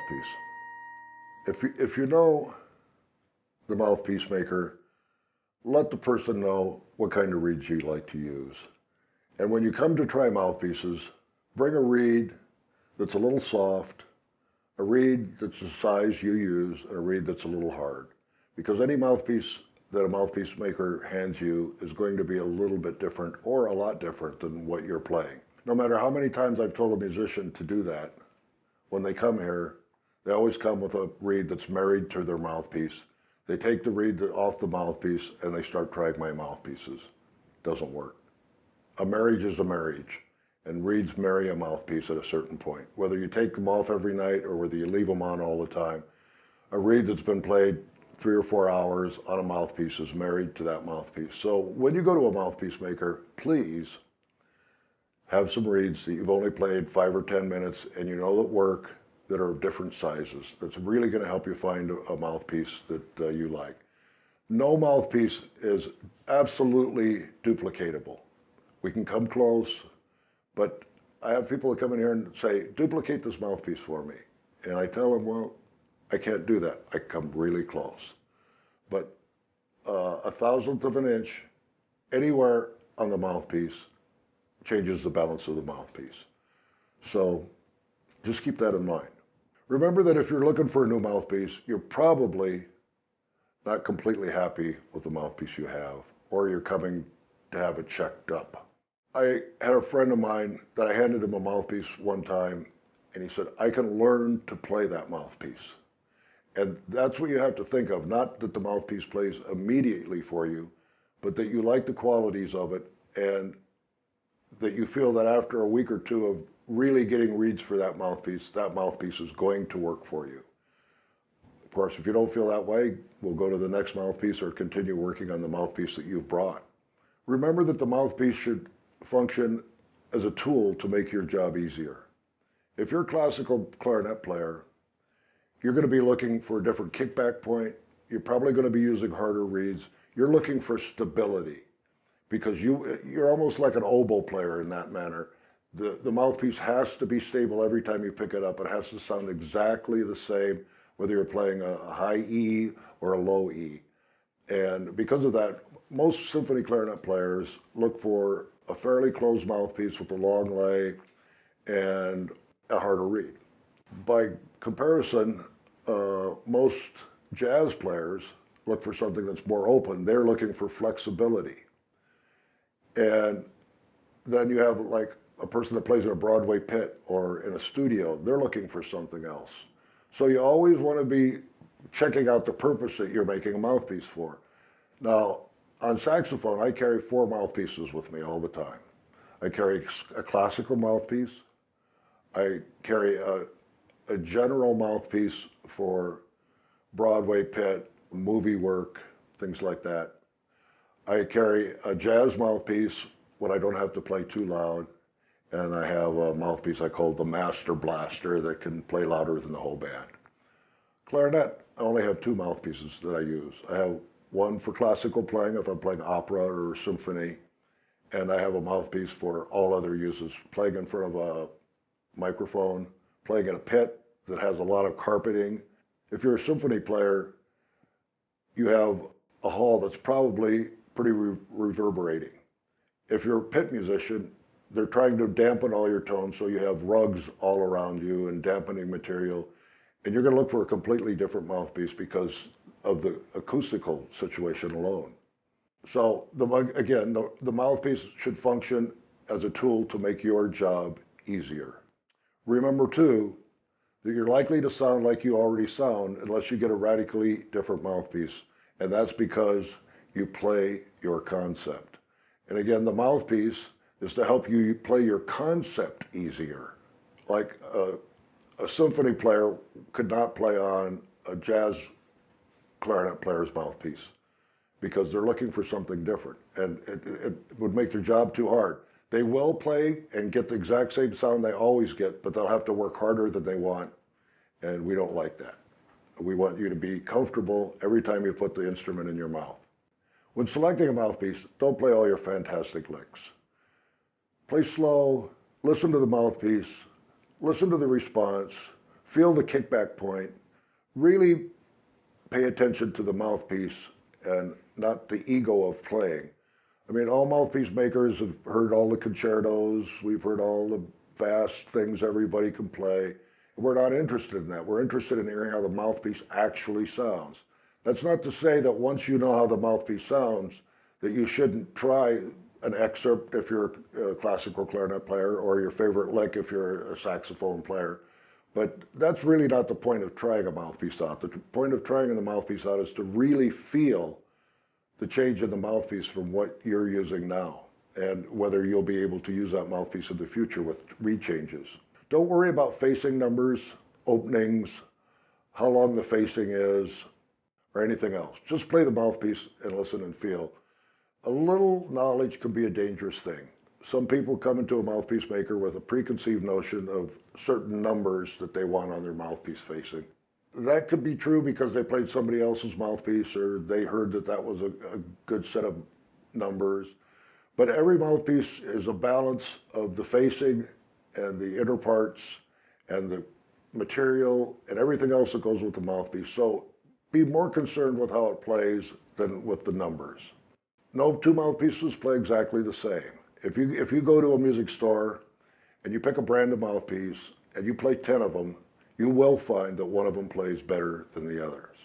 mouthpiece. If you know the mouthpiece maker, let the person know what kind of reeds you like to use. And when you come to try mouthpieces, bring a reed that's a little soft, a reed that's the size you use, and a reed that's a little hard. Because any mouthpiece that a mouthpiece maker hands you is going to be a little bit different or a lot different than what you're playing. No matter how many times I've told a musician to do that, when they come here, they always come with a reed that's married to their mouthpiece. They take the reed off the mouthpiece and they start trying my mouthpieces. Doesn't work. A marriage is a marriage, and reeds marry a mouthpiece at a certain point. Whether you take them off every night or whether you leave them on all the time, a reed that's been played 3 or 4 hours on a mouthpiece is married to that mouthpiece. So when you go to a mouthpiece maker, please have some reeds that you've only played 5 or 10 minutes and you know that work, that are of different sizes. That's really going to help you find a mouthpiece that you like. No mouthpiece is absolutely duplicatable. We can come close, but I have people that come in here and say, duplicate this mouthpiece for me. And I tell them, well, I can't do that. I come really close. But a thousandth of an inch anywhere on the mouthpiece changes the balance of the mouthpiece. So just keep that in mind. Remember that if you're looking for a new mouthpiece, you're probably not completely happy with the mouthpiece you have, or you're coming to have it checked up. I had a friend of mine that I handed him a mouthpiece one time, and he said, I can learn to play that mouthpiece. And that's what you have to think of, not that the mouthpiece plays immediately for you, but that you like the qualities of it, and that you feel that after a week or two of really getting reeds for that mouthpiece is going to work for you. Of course, if you don't feel that way, we'll go to the next mouthpiece or continue working on the mouthpiece that you've brought. Remember that the mouthpiece should function as a tool to make your job easier. If you're a classical clarinet player, you're going to be looking for a different kickback point. You're probably going to be using harder reeds. You're looking for stability because you're almost like an oboe player in that manner. The mouthpiece has to be stable every time you pick it up. It has to sound exactly the same, whether you're playing a high E or a low E. And because of that, most symphony clarinet players look for a fairly closed mouthpiece with a long lay and a harder reed. By comparison, most jazz players look for something that's more open. They're looking for flexibility. And then you have like a person that plays in a Broadway pit or in a studio, they're looking for something else. So you always want to be checking out the purpose that you're making a mouthpiece for. Now, on saxophone, I carry 4 mouthpieces with me all the time. I carry a classical mouthpiece. I carry a general mouthpiece for Broadway pit, movie work, things like that. I carry a jazz mouthpiece when I don't have to play too loud. And I have a mouthpiece I call the Master Blaster that can play louder than the whole band. Clarinet, I only have 2 mouthpieces that I use. I have one for classical playing if I'm playing opera or symphony, and I have a mouthpiece for all other uses, playing in front of a microphone, playing in a pit that has a lot of carpeting. If you're a symphony player, you have a hall that's probably pretty reverberating. If you're a pit musician, they're trying to dampen all your tones, so you have rugs all around you and dampening material. And you're going to look for a completely different mouthpiece because of the acoustical situation alone. So again, the mouthpiece should function as a tool to make your job easier. Remember too, that you're likely to sound like you already sound unless you get a radically different mouthpiece. And that's because you play your concept. And again, the mouthpiece is to help you play your concept easier. Like a symphony player could not play on a jazz clarinet player's mouthpiece because they're looking for something different, and it would make their job too hard. They will play and get the exact same sound they always get, but they'll have to work harder than they want, and we don't like that. We want you to be comfortable every time you put the instrument in your mouth. When selecting a mouthpiece, don't play all your fantastic licks. Play slow, listen to the mouthpiece, listen to the response, feel the kickback point, really pay attention to the mouthpiece and not the ego of playing. I mean, all mouthpiece makers have heard all the concertos, we've heard all the vast things everybody can play. We're not interested in that. We're interested in hearing how the mouthpiece actually sounds. That's not to say that once you know how the mouthpiece sounds, that you shouldn't try an excerpt if you're a classical clarinet player, or your favorite lick if you're a saxophone player. But that's really not the point of trying a mouthpiece out. The point of trying the mouthpiece out is to really feel the change in the mouthpiece from what you're using now, and whether you'll be able to use that mouthpiece in the future with reed changes. Don't worry about facing numbers, openings, how long the facing is, or anything else. Just play the mouthpiece and listen and feel. A little knowledge can be a dangerous thing. Some people come into a mouthpiece maker with a preconceived notion of certain numbers that they want on their mouthpiece facing. That could be true because they played somebody else's mouthpiece, or they heard that that was a good set of numbers. But every mouthpiece is a balance of the facing and the inner parts and the material and everything else that goes with the mouthpiece. So be more concerned with how it plays than with the numbers. No two mouthpieces play exactly the same. If you go to a music store and you pick a brand of mouthpiece and you play 10 of them, you will find that one of them plays better than the others.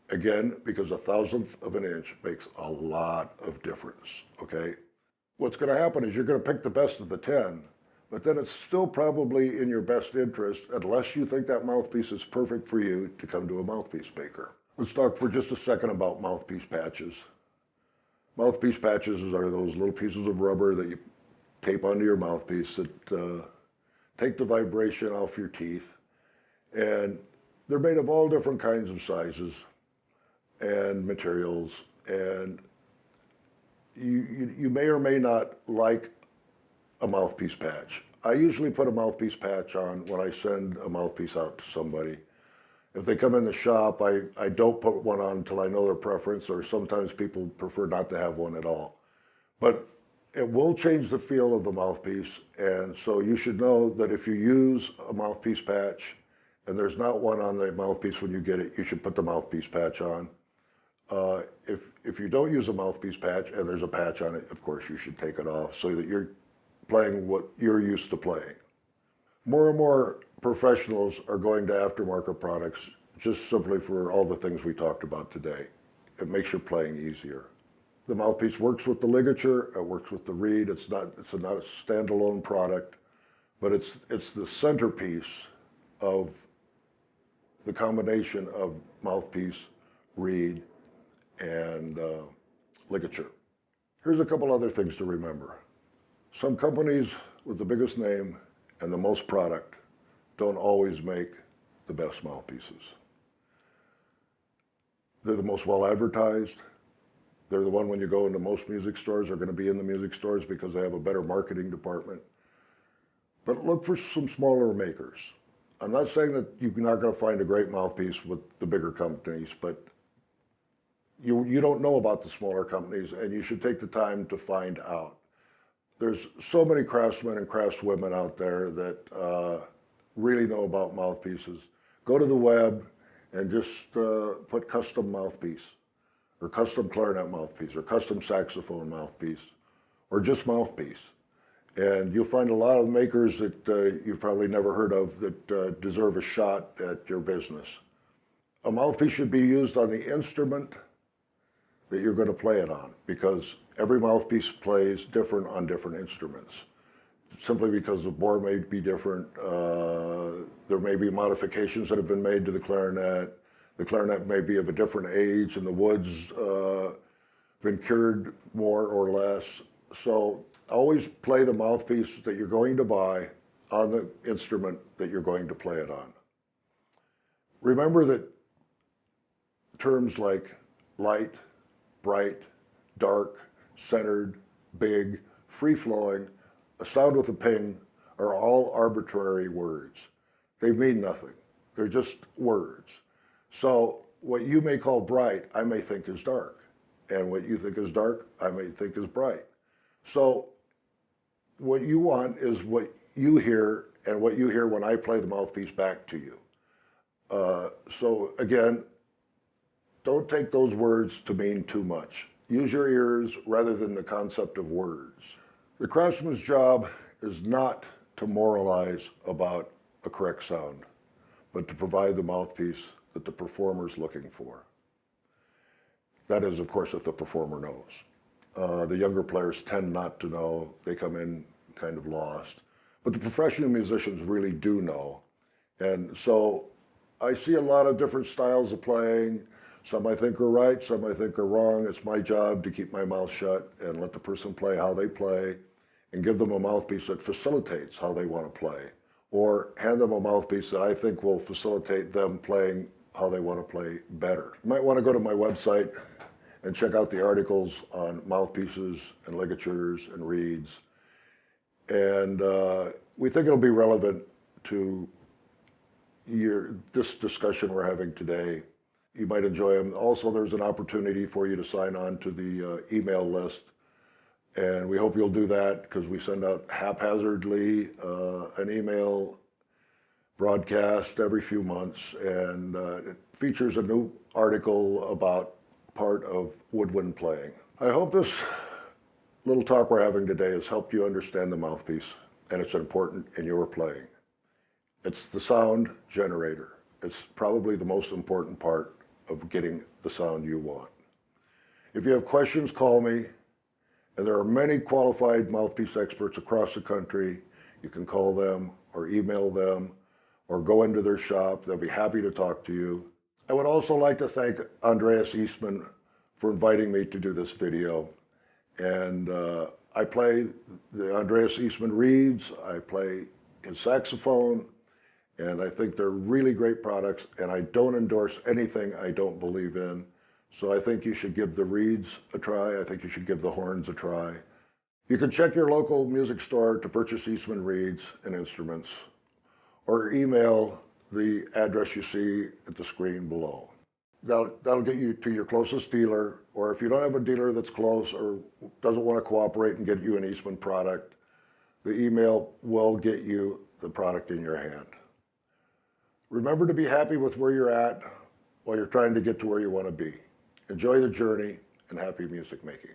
Again, because a thousandth of an inch makes a lot of difference, okay? What's going to happen is you're going to pick the best of the 10, but then it's still probably in your best interest, unless you think that mouthpiece is perfect for you, to come to a mouthpiece maker. Let's talk for just a second about mouthpiece patches. Mouthpiece patches are those little pieces of rubber that you tape onto your mouthpiece that take the vibration off your teeth. And they're made of all different kinds of sizes and materials. And you may or may not like a mouthpiece patch. I usually put a mouthpiece patch on when I send a mouthpiece out to somebody. If they come in the shop, I don't put one on until I know their preference, or sometimes people prefer not to have one at all. But it will change the feel of the mouthpiece, and so you should know that if you use a mouthpiece patch and there's not one on the mouthpiece when you get it, you should put the mouthpiece patch on. If you don't use a mouthpiece patch and there's a patch on it, of course you should take it off so that you're playing what you're used to playing. More and more professionals are going to aftermarket products just simply for all the things we talked about today. It makes your playing easier. The mouthpiece works with the ligature, it works with the reed. It's not a standalone product, but it's the centerpiece of the combination of mouthpiece, reed, and ligature. Here's a couple other things to remember. Some companies with the biggest name and the most product don't always make the best mouthpieces. They're the most well advertised. They're the one when you go into most music stores are going to be in the music stores because they have a better marketing department. But look for some smaller makers. I'm not saying that you're not going to find a great mouthpiece with the bigger companies, but you don't know about the smaller companies, and you should take the time to find out. There's so many craftsmen and craftswomen out there that really know about mouthpieces. Go to the web and just put custom mouthpiece, or custom clarinet mouthpiece, or custom saxophone mouthpiece, or just mouthpiece. And you'll find a lot of makers that you've probably never heard of that deserve a shot at your business. A mouthpiece should be used on the instrument that you're going to play it on, because every mouthpiece plays different on different instruments. Simply because the bore may be different, there may be modifications that have been made to the clarinet. The clarinet may be of a different age, and the wood's been cured more or less. So always play the mouthpiece that you're going to buy on the instrument that you're going to play it on. Remember that terms like light, bright, dark, centered, big, free-flowing, a sound with a ping are all arbitrary words. They mean nothing. They're just words. So what you may call bright, I may think is dark. And what you think is dark, I may think is bright. So what you want is what you hear and what you hear when I play the mouthpiece back to you. So again, don't take those words to mean too much. Use your ears rather than the concept of words. The craftsman's job is not to moralize about a correct sound, but to provide the mouthpiece that the performer is looking for. That is, of course, if the performer knows. The younger players tend not to know. They come in kind of lost. But the professional musicians really do know. And so I see a lot of different styles of playing. Some I think are right, some I think are wrong. It's my job to keep my mouth shut and let the person play how they play and give them a mouthpiece that facilitates how they want to play, or hand them a mouthpiece that I think will facilitate them playing how they want to play better. You might want to go to my website and check out the articles on mouthpieces and ligatures and reeds. And we think it'll be relevant to this discussion we're having today. You might enjoy them. Also, there's an opportunity for you to sign on to the email list. And we hope you'll do that because we send out haphazardly an email broadcast every few months. And it features a new article about part of woodwind playing. I hope this little talk we're having today has helped you understand the mouthpiece and it's important in your playing. It's the sound generator. It's probably the most important part of getting the sound you want. If you have questions, call me. And there are many qualified mouthpiece experts across the country. You can call them or email them or go into their shop. They'll be happy to talk to you. I would also like to thank Andreas Eastman for inviting me to do this video. And I play the Andreas Eastman reeds. I play his saxophone. And I think they're really great products, and I don't endorse anything I don't believe in. So I think you should give the reeds a try. I think you should give the horns a try. You can check your local music store to purchase Eastman reeds and instruments, or email the address you see at the screen below. That'll get you to your closest dealer, or if you don't have a dealer that's close or doesn't want to cooperate and get you an Eastman product, the email will get you the product in your hand. Remember to be happy with where you're at while you're trying to get to where you want to be. Enjoy the journey and happy music making.